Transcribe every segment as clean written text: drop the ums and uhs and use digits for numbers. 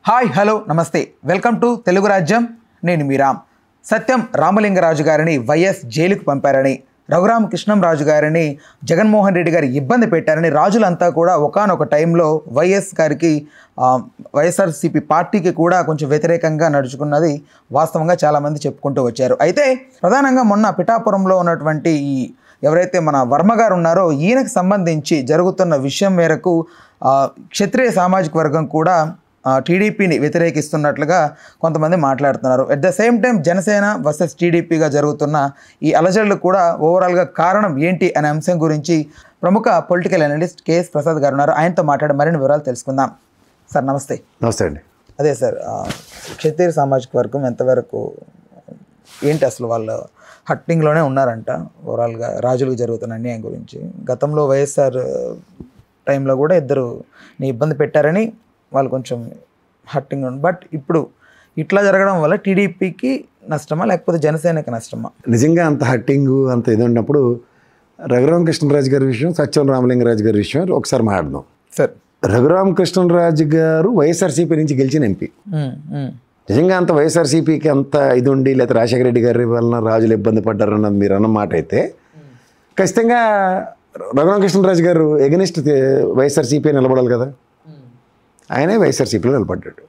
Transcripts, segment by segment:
Hi hello నమస్తే welcome to Telugu రాజ్యం. నేను మీ రామ్. సత్యం రామలింగరాజు గారిని వైఎస్ జైలుకు పంపారని, రఘురామకృష్ణంరాజు గారిని జగన్మోహన్ రెడ్డి గారు ఇబ్బంది పెట్టారని రాజులంతా కూడా ఒకానొక టైంలో వైఎస్ గారికి వైఎస్ఆర్సీపీ పార్టీకి కూడా కొంచెం వ్యతిరేకంగా నడుచుకున్నది వాస్తవంగా చాలామంది చెప్పుకుంటూ వచ్చారు. అయితే ప్రధానంగా మొన్న పిఠాపురంలో ఉన్నటువంటి ఈ ఎవరైతే మన వర్మ గారు ఉన్నారో ఈయనకు సంబంధించి జరుగుతున్న విషయం మేరకు క్షత్రియ సామాజిక వర్గం కూడా టీడీపీని వ్యతిరేకిస్తున్నట్లుగా కొంతమంది మాట్లాడుతున్నారు. At the same time Janasena versus టీడీపీగా జరుగుతున్న ఈ అలజడులు కూడా ఓవరాల్గా కారణం ఏంటి అనే అంశం గురించి ప్రముఖ పొలిటికల్ అనలిస్ట్ కేఎస్ ప్రసాద్ గారు ఉన్నారు. ఆయనతో మాట్లాడే మరిన్ని వివరాలు తెలుసుకుందాం. సార్ నమస్తే. నమస్తే అండి. అదే సార్, క్షత్రియ సామాజిక వర్గం ఎంతవరకు ఏంటి, అసలు వాళ్ళు హట్టింగ్లోనే ఉన్నారంట ఓవరాల్గా రాజులకు జరుగుతున్న అన్యాయం గురించి? గతంలో వైఎస్ఆర్ టైంలో కూడా ఇద్దరుని ఇబ్బంది పెట్టారని వాళ్ళు కొంచెం హట్టింగ్ ఉంది. బట్ ఇప్పుడు ఇట్లా జరగడం వల్ల టీడీపీకి నష్టమా లేకపోతే జనసేనకి నష్టమా? నిజంగా అంత హట్టింగు అంత ఇది ఉన్నప్పుడు రఘురామకృష్ణరాజు గారి విషయం, సత్యం రామలింగరాజు గారి విషయం ఒకసారి మాట్లాడదాం. సార్, రఘురామకృష్ణరాజు గారు వైఎస్ఆర్సీపీ నుంచి గెలిచిన ఎంపీ. నిజంగా అంత వైఎస్ఆర్సీపీకి అంత ఇది ఉండి లేకపోతే రాజశేఖర రెడ్డి గారి వలన రాజులు ఇబ్బంది పడ్డారన్నది మీరు అన్న మాట అయితే ఖచ్చితంగా రఘురామకృష్ణరాజు గారు ఎగనిస్ట్ వైఎస్ఆర్సీపీ నిలబడాలి కదా. ఆయనే వైఎస్ఆర్సీపీలో నిలబడ్డాడు.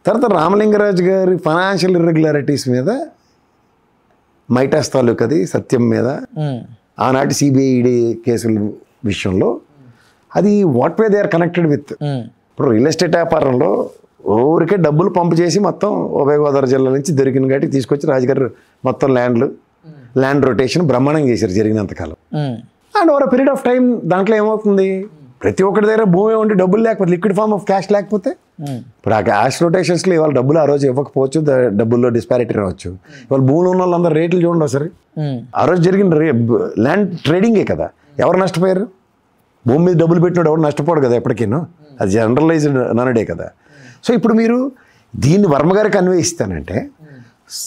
తర్వాత రామలింగరాజు గారి ఫైనాన్షియల్ ఇర్రెగ్యులారిటీస్ మీద మైటాస్ తాలూకది సత్యం మీద ఆనాటి సిబిఐడి కేసుల విషయంలో అది what way they are connected with. ఇప్పుడు రియల్ ఎస్టేట్ వ్యాపారంలో ఊరికే డబ్బులు పంపు చేసి మొత్తం ఉభయ గోదావరి జిల్లా నుంచి దొరికిన గాటి తీసుకొచ్చి రాజుగారు మొత్తం ల్యాండ్ రొటేషన్ బ్రహ్మాండంగా చేశారు జరిగినంతకాలం. And over period of time దాంట్లో ఏమవుతుంది, ప్రతి ఒక్కటి దగ్గర భూమి ఉండి డబ్బులు లేకపోతే లిక్విడ్ ఫార్మ్ ఆఫ్ క్యాష్ లేకపోతే ఇప్పుడు ఆ క్యాష్ రొటేషన్స్లో ఇవాళ డబ్బులు ఆ రోజు ఇవ్వకపోవచ్చు, డబ్బుల్లో డిస్పారిటీ రావచ్చు. ఇవాళ భూములు ఉన్న వాళ్ళందరూ రేట్లు చూడండి ఒకసారి. ఆ రోజు జరిగిన ల్యాండ్ ట్రేడింగే కదా. ఎవరు నష్టపోయారు? భూమి మీద డబ్బులు పెట్టినాడు ఎవరు నష్టపోడు కదా ఎప్పటికీనో. అది జనరలైజ్డ్ ననడే కదా. సో ఇప్పుడు మీరు దీన్ని వర్మ గారికి అన్వయిస్తానంటే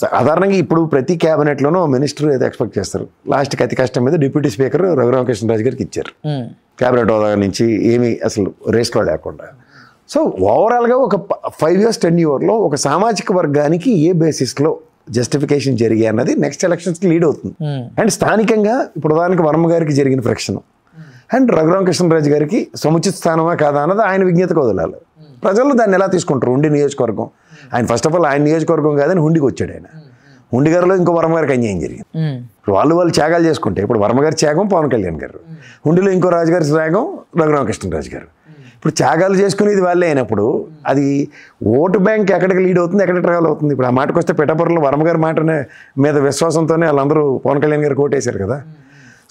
సాధారణంగా ఇప్పుడు ప్రతి క్యాబినెట్లోనూ మినిస్టర్ ఏదో ఎక్స్పెక్ట్ చేస్తారు. లాస్ట్కి అతి కష్టం మీద డిప్యూటీ స్పీకర్ రఘురామకృష్ణరాజు గారికి ఇచ్చారు క్యాబినెట్ హోదా నుంచి ఏమీ అసలు రేస్లో లేకుండా. సో ఓవరాల్గా ఒక 5 years 10 yearsలో ఒక సామాజిక వర్గానికి ఏ బేసిస్లో జస్టిఫికేషన్ జరిగే అన్నది నెక్స్ట్ ఎలక్షన్స్కి లీడ్ అవుతుంది. అండ్ స్థానికంగా ఇప్పుడు దానికి వర్మ గారికి జరిగిన ఫ్రిక్షన్ అండ్ రఘురామకృష్ణరాజు గారికి సముచిత స్థానమా కాదా అన్నది ఆయన విజ్ఞతకు వదలాలి. ప్రజలు దాన్ని ఎలా తీసుకుంటారు? ఉండి నియోజకవర్గం ఆయన ఫస్ట్ ఆఫ్ ఆల్ ఆయన నియోజకవర్గం కాదని హుండికి వచ్చాడు. ఆయన హుండి గారిలో ఇంకో వర్మ గారికి అన్యాయం జరిగింది. ఇప్పుడు వాళ్ళు త్యాగాలు చేసుకుంటే ఇప్పుడు వర్మ గారి త్యాగం పవన్ కళ్యాణ్ గారు, హుండిలో ఇంకో రాజుగారి త్యాగం రఘురామకృష్ణరాజు గారు. ఇప్పుడు త్యాగాలు చేసుకునేది వాళ్ళే అయినప్పుడు అది ఓటు బ్యాంక్ ఎక్కడికి లీడ్ అవుతుంది, ఎక్కడ ట్రావెల్ అవుతుంది? ఇప్పుడు ఆ మాటకు వస్తే పిఠాపురంలో వర్మ గారి మాట మీద విశ్వాసంతోనే వాళ్ళందరూ పవన్ కళ్యాణ్ గారికి ఓటేశారు కదా.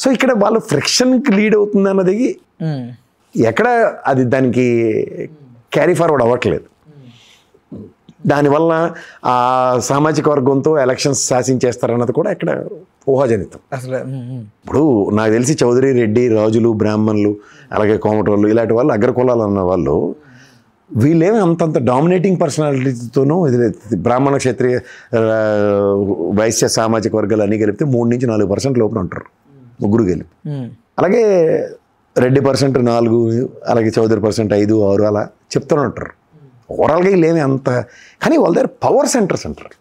సో ఇక్కడ వాళ్ళు ఫ్రిక్షన్కి లీడ్ అవుతుంది అన్నది ఎక్కడ అది దానికి క్యారీ ఫార్వర్డ్ అవ్వట్లేదు. దానివల్ల ఆ సామాజిక వర్గంతో ఎలక్షన్స్ శాసించేస్తారన్నది కూడా ఇక్కడ ఊహాజనితం. అసలు ఇప్పుడు నాకు తెలిసి చౌదరి, రెడ్డి, రాజులు, బ్రాహ్మణులు, అలాగే కోమటోళ్ళు ఇలాంటి వాళ్ళు అగ్రకులాలు అన్న వాళ్ళు వీళ్ళేమి అంతంత డామినేటింగ్ పర్సనాలిటీతోనూ బ్రాహ్మణ, క్షత్రియ, వైశ్య సామాజిక వర్గాలు అన్నీ కలిపితే 3 నుంచి 4% లోపల ఉంటారు, ముగ్గురు కలిపి. అలాగే రెడ్డి % 4, అలాగే చౌదరి % 5, 6 అలా చెప్తూనే ఉంటారు. ఓవరాల్గా వీళ్ళేమి అంత, కానీ వాళ్ళ దగ్గర పవర్ సెంటర్స్ అంటారు.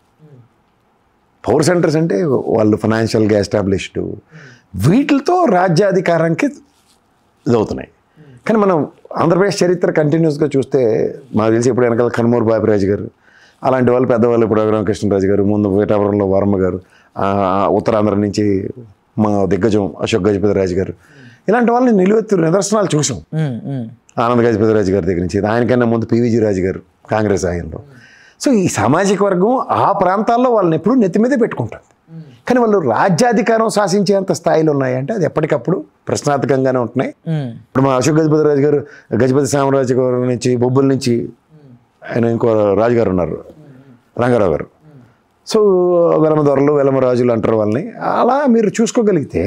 పవర్ సెంటర్స్ అంటే వాళ్ళు ఫైనాన్షియల్గా ఎస్టాబ్లిష్డ్, వీటితో రాజ్యాధికారానికి ఇదవుతున్నాయి. కానీ మనం ఆంధ్రప్రదేశ్ చరిత్ర కంటిన్యూస్గా చూస్తే మాకు తెలిసి ఇప్పుడు వెనకాల కనుమూరు బాపిరాజు గారు అలాంటి వాళ్ళు పెద్దవాళ్ళు, ఇప్పుడు రఘురామకృష్ణరాజు గారు, ముందు పిఠాపురంలో వర్మ గారు, ఉత్తరాంధ్ర నుంచి మా దిగ్గజం అశోక్ గజపతిరాజు గారు, ఇలాంటి వాళ్ళని నిలువెత్తు నిదర్శనాలు చూసాం. ఆనంద్ గజపతిరాజు గారి దగ్గర నుంచి ఆయనకన్నా ముందు పివిజి రాజు గారు కాంగ్రెస్ ఆయనలో. సో ఈ సామాజిక వర్గం ఆ ప్రాంతాల్లో వాళ్ళని ఎప్పుడు నెత్తి మీదే పెట్టుకుంటుంది. కానీ వాళ్ళు రాజ్యాధికారం శాసించేంత స్థాయిలో ఉన్నాయంటే అది ఎప్పటికప్పుడు ప్రశ్నార్థకంగానే ఉంటున్నాయి. ఇప్పుడు మా అశోక్ గజపతిరాజు గారు గజపతి సామ్రాజ్య గారి నుంచి బొబ్బుల నుంచి ఆయన ఇంకో రాజుగారు ఉన్నారు రంగారావు గారు. సో వెలమ దొరలు, వెలమ రాజులు అంటారు వాళ్ళని. అలా మీరు చూసుకోగలిగితే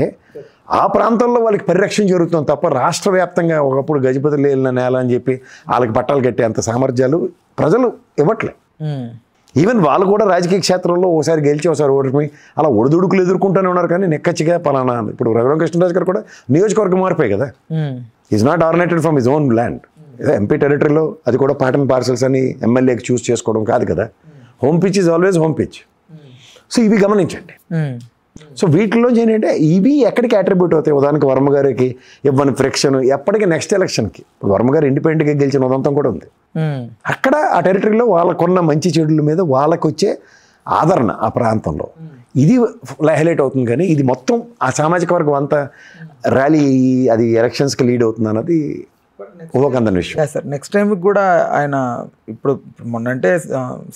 ఆ ప్రాంతంలో వాళ్ళకి పరిరక్షణ జరుగుతుంది తప్ప రాష్ట్ర వ్యాప్తంగా ఒకప్పుడు గజపతి లేలిన నేల అని చెప్పి వాళ్ళకి పట్టాలు కట్టే అంత సామర్థ్యాలు ప్రజలు ఇవ్వట్లే. ఈవెన్ వాళ్ళు కూడా రాజకీయ క్షేత్రంలో ఒకసారి గెలిచి ఒకసారి ఓడిపోయి అలా ఒడిదుడుకులు ఎదుర్కొంటూనే ఉన్నారు. కానీ నెక్కచ్చిగా పలానా ఇప్పుడు రఘురామకృష్ణరాజు గారు కూడా నియోజకవర్గం మారిపోయి కదా. Is not ornated from his own land. ఏదో ఎంపీ టెరిటరీలో అది కూడా పాటన్ పార్సల్స్ అని ఎమ్మెల్యేకి చూస్ చేసుకోవడం కాదు కదా. Home pitch is always home pitch. So ఇవి గమనించండి. సో వీటిలోంచి ఏంటంటే ఇవి ఎక్కడికి అట్రిబ్యూట్ అవుతాయి. ఉదాహరణకి వర్మ గారికి ఇవ్వని ఫ్రిక్షన్ ఎప్పటికీ నెక్స్ట్ ఎలక్షన్కి. వర్మ గారు ఇండిపెండెంట్గా గెలిచిన ఉదంతం కూడా ఉంది. అక్కడ ఆ టెరిటరీలో వాళ్ళకున్న మంచి చెడుల మీద వాళ్ళకు వచ్చే ఆదరణ ఆ ప్రాంతంలో ఇది హైలైట్ అవుతుంది. కానీ ఇది మొత్తం ఆ సామాజిక వర్గం అంతా ర్యాలీ అది ఎలక్షన్స్కి లీడ్ అవుతుంది అన్నది ఊహకందని విషయం. సార్ నెక్స్ట్ టైం కూడా ఆయన ఇప్పుడు మొన్న అంటే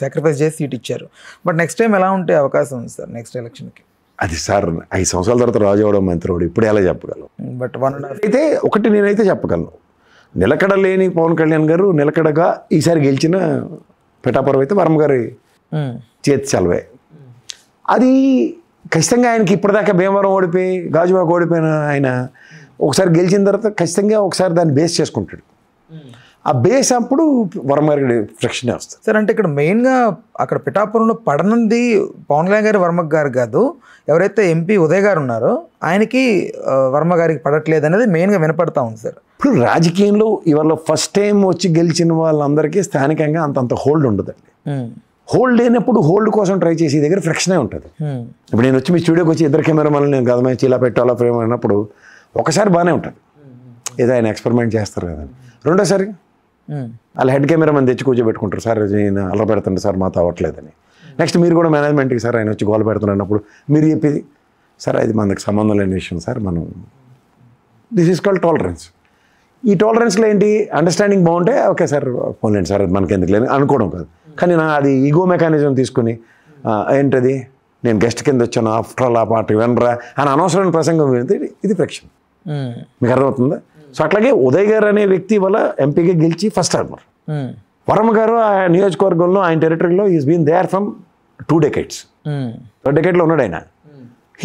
సాక్రిఫైస్ చేసి సీట్ ఇచ్చారు. బట్ నెక్స్ట్ టైం ఎలా ఉంటే అవకాశం ఉంది సార్ నెక్స్ట్ ఎలక్షన్కి? అది సార్ 5 సంవత్సరాల తర్వాత రాజు అవడం మంత్రి అవడం ఇప్పుడు ఎలా చెప్పగలను. బట్ అయితే ఒకటి నేనైతే చెప్పగలను, నిలకడ లేని పవన్ కళ్యాణ్ గారు నిలకడగా ఈసారి గెలిచిన పిఠాపురం అయితే వర్మ గారి చేతి చలవే. అది ఖచ్చితంగా ఆయనకి ఇప్పటిదాకా భీమవరం ఓడిపోయి గాజువాక ఓడిపోయిన ఆయన ఒకసారి గెలిచిన తర్వాత ఖచ్చితంగా ఒకసారి దాన్ని బేస్ చేసుకుంటాడు. ఆ బేస్ అప్పుడు వర్మ గారి ఫ్రిక్షన్ వస్తుంది సార్. అంటే ఇక్కడ మెయిన్గా అక్కడ పిఠాపురంలో పడనుంది పవన్ కళ్యాణ్ గారి వర్మ గారు కాదు, ఎవరైతే ఎంపీ ఉదయ్ గారు ఉన్నారో ఆయనకి వర్మ గారికి పడట్లేదు అనేది మెయిన్గా వినపడతా ఉంది సార్. ఇప్పుడు రాజకీయంలో ఇవాళ ఫస్ట్ టైం వచ్చి గెలిచిన వాళ్ళందరికీ స్థానికంగా అంతంత హోల్డ్ ఉండదండి. హోల్డ్ లేనప్పుడు హోల్డ్ కోసం ట్రై చేసి దగ్గర ఫ్రిక్షనే ఉంటుంది. ఇప్పుడు నేను వచ్చి మీ స్టూడియోకి వచ్చి ఇద్దరు కెమెరా మనల్ని నేను గదమే ఇలా పెట్టాలా ఫ్రేమ్ అన్నప్పుడు ఒకసారి బాగానే ఉంటుంది, ఏదో ఆయన ఎక్స్పెరిమెంట్ చేస్తారు కదా. రెండోసారి వాళ్ళ హెడ్ కెమెరా మన తెచ్చి కూర్చోబెట్టుకుంటారు, సార్ నేను అలా పెడుతుంటే సార్ మాతో అవ్వట్లేదని. నెక్స్ట్ మీరు కూడా మేనేజ్మెంట్కి సార్ ఆయన వచ్చి గోల పెడుతున్నప్పుడు మీరు చెప్పేది సార్ అది మనకు సంబంధం లేని విషయం సార్, మనం దిస్ ఈస్ కాల్డ్ టాలరెన్స్. ఈ టాలరెన్స్లో ఏంటి అండర్స్టాండింగ్ బాగుంటే ఓకే సార్ పోలేండి సార్ మనకి ఎందుకు లేదు అనుకోవడం కాదు. కానీ నా అది ఈగో మెకానిజం తీసుకుని ఏంటది నేను గెస్ట్ కింద వచ్చాను ఆఫ్టర్ ఆల్ ఆ పాట వినరా అని అనవసరమైన ప్రసంగం వింటే ఇది ఫ్రిక్షన్. మీకు అర్థమవుతుందా? సో అట్లాగే ఉదయ్ గారు అనే వ్యక్తి వల్ల ఎంపీగా గెలిచి ఫస్ట్ టర్మర్. వర్మ గారు ఆ నియోజకవర్గంలో ఆయన టెరిటరీలో is been there from 2 decades. 2 decades ఉన్నాడు ఆయన.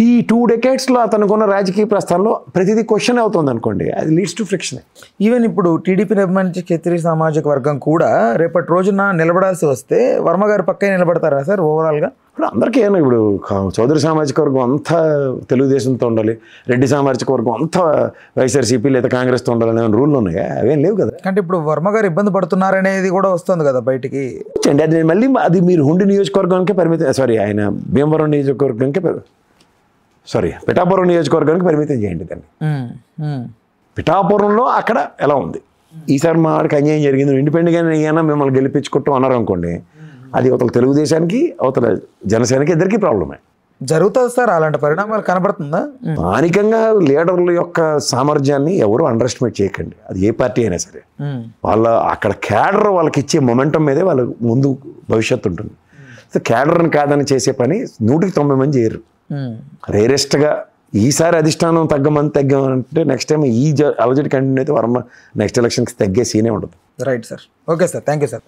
ఈ 2 decadesలో అతనుకున్న రాజకీయ ప్రస్థానంలో ప్రతిదీ క్వశ్చన్ అవుతుంది అనుకోండి, అది లీడ్స్ టు ఫ్రిక్షన్. ఈవెన్ ఇప్పుడు టీడీపీ అభిమానించే క్షత్రియ సామాజిక వర్గం కూడా రేపటి రోజున నిలబడాల్సి వస్తే వర్మ గారి పక్కే నిలబడతారా సార్ ఓవరాల్గా? ఇప్పుడు అందరికీ ఏమో ఇప్పుడు చౌదరి సామాజిక వర్గం అంతా తెలుగుదేశంతో ఉండాలి, రెడ్డి సామాజిక వర్గం అంతా వైఎస్ఆర్సీపీ లేదా కాంగ్రెస్తో ఉండాలని ఏమైనా రూల్ ఉన్నాయా? అవేం లేవు కదా. అంటే ఇప్పుడు వర్మ గారు ఇబ్బంది పడుతున్నారనేది కూడా వస్తుంది కదా బయటికి. అది నేను మళ్ళీ అది మీరు హుండి నియోజకవర్గానికే పరిమితం, సారీ ఆయన భీమవరం నియోజకవర్గానికే పిఠాపురం నియోజకవర్గానికి పరిమితం చేయండి దాన్ని. పిఠాపురంలో అక్కడ ఎలా ఉంది ఈసారి మా వాడికి అన్యాయం జరిగింది ఇండిపెండెంట్గా అయినా మిమ్మల్ని గెలిపించుకుంటాం అన్నారు అనుకోండి, అది అవతల తెలుగుదేశానికి అవతల జనసేనకి ఇద్దరికీ ప్రాబ్లమే జరుగుతుంది సార్. అలాంటి పరిణామాలు కనబడుతుందా? స్థానికంగా లీడర్ల యొక్క సామర్థ్యాన్ని ఎవరు అండర్ ఎస్టిమేట్ చేయకండి, అది ఏ పార్టీ అయినా సరే. వాళ్ళ అక్కడ క్యాడర్ వాళ్ళకి ఇచ్చే మొమెంటం మీదే వాళ్ళ ముందు భవిష్యత్తు ఉంటుంది. సో క్యాడర్ని కాదని చేసే పని 100కి 90 మంది చేయరు. రేరెస్ట్గా ఈసారి అధిష్టానం తగ్గామంటే నెక్స్ట్ టైం ఈ అలజడి కంటిన్యూ అయితే వర్మ నెక్స్ట్ ఎలక్షన్కి తగ్గే సీనే ఉంటుంది. Right sir. Okay sir, thank you sir.